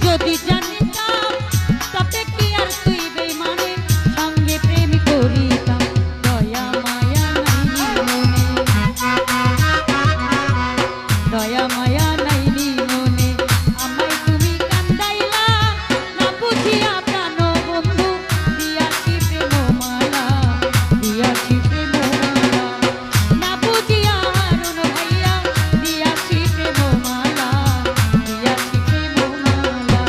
যদি জানিতাম তবে কি আর তুই বেমানে সঙ্গে প্রেম করিতাম। দয়া মায়া নাই মনে, দয়া মায়া নাই মনে, আমায় তুমি কান্দাইলা না বুঝিয়া প্রাণ বন্ধু, দিয়াছি প্রেম মালা, দিয়াছি প্রেম মালা, না বুঝিয়া হারুন ভাইয়া, দিয়াছি প্রেম মালা, দিয়াছি প্রেম মালা।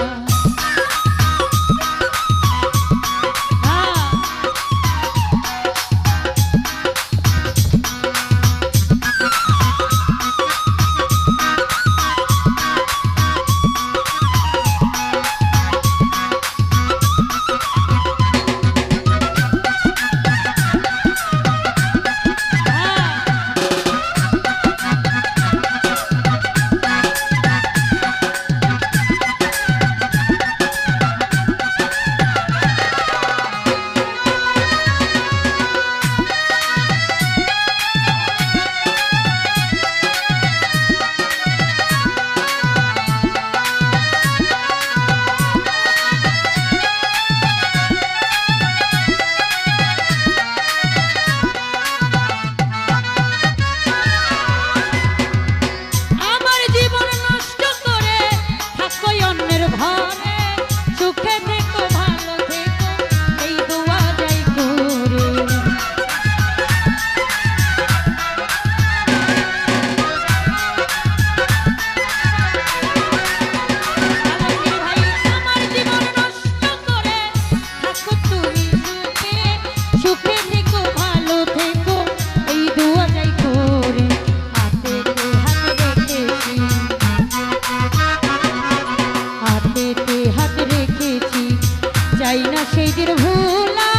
চাই না সেই দিন ভুলা,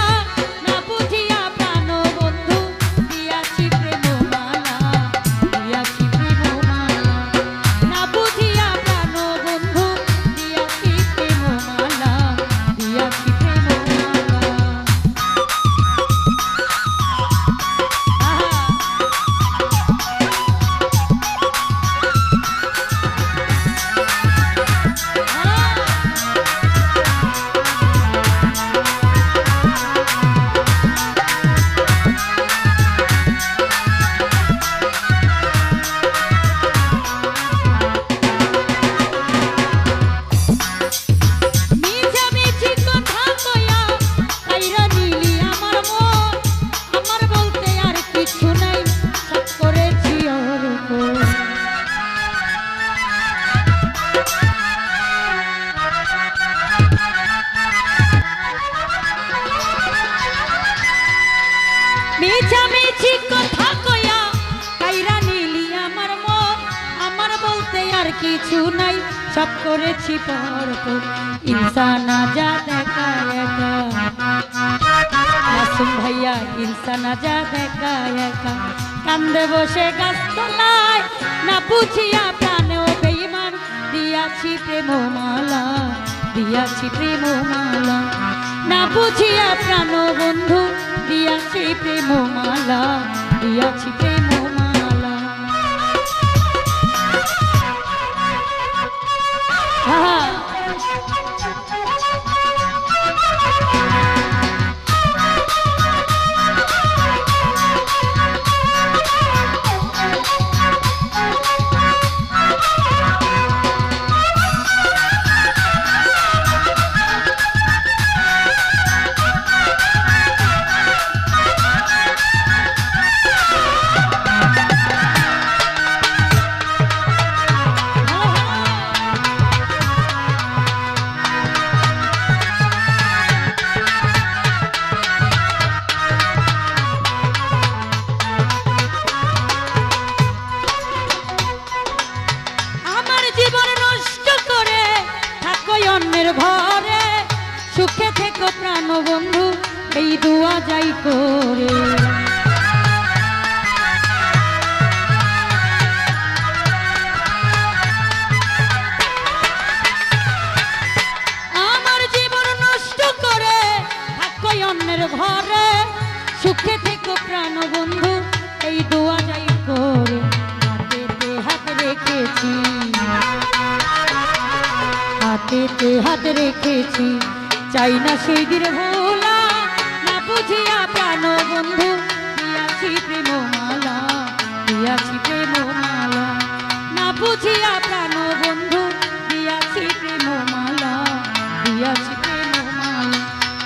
না বুঝিয়া প্রাণ বন্ধু, দিয়াছি প্রেম মালা, দিয়াছি প্রেম মালা, না বুঝিয়া প্রাণ বন্ধু, দিয়াছি প্রেম মালা, দিয়াছি প্রেম মালা। মিছামিছি কথা কইয়া কাইরা নিলি আমার মন, আমার বলতে আর কিছু নাই, সব করেছি পরপর। ইনসানা যা দেখা একা, মাসুম ভাইয়া ইনসানা যা দেখা একা, কান্দে বসে গাছতলায়, না বুঝিয়া প্রাণেও বেঈমান, দিয়াছি প্রেম মালা, দিয়াছি প্রেম মালা, না বুঝিয়া প্রাণ বন্ধু, দিয়াছি প্রেম মালা, দিয়াছি প্রেম মালা। অন্যের ঘরে সুখে থেকো প্রাণ বন্ধু, এই দোয়া যাই করে। আমার জীবন নষ্ট করে থাকো অন্যের ঘরে, সুখে থেকো প্রাণ বন্ধু, এই দোয়া যাই করে। হাতেতে হাত রেখেছি, হাত হাতেতে হাত রেখেছি, চাই না সেই দিন ভোলা, না বুঝিয়া প্রাণ বন্ধু দিয়াছি প্রেমমালা, দিয়াছি প্রেমমালা, না বুঝিয়া প্রাণ বন্ধু দিয়াছি প্রেমমালা, দিয়াছি প্রেমমালা।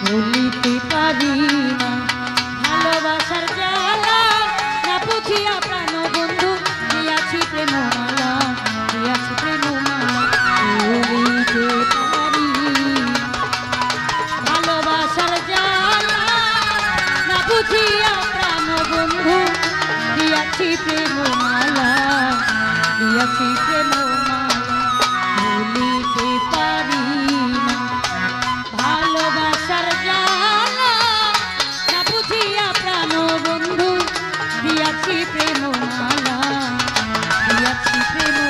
ভুলিতে পারি না ভালোবাসার জ্বালা, না বুঝিয়া প্রাণ বন্ধু দিয়াছি প্রেমমালা, দিয়াছি প্রেমমালা। ভুলিতে পারি ভালোবাসার জ্বালা, না বুঝিয়া প্রাণ বন্ধু দিয়াছি প্রেমমালা, দিয়াছি প্রেমমালা। ভুলিতে পারি না ভালোবাসার জ্বালা, না বুঝিয়া প্রাণ বন্ধু দিয়াছি প্রেমমালা, দিয়াছি প্রেম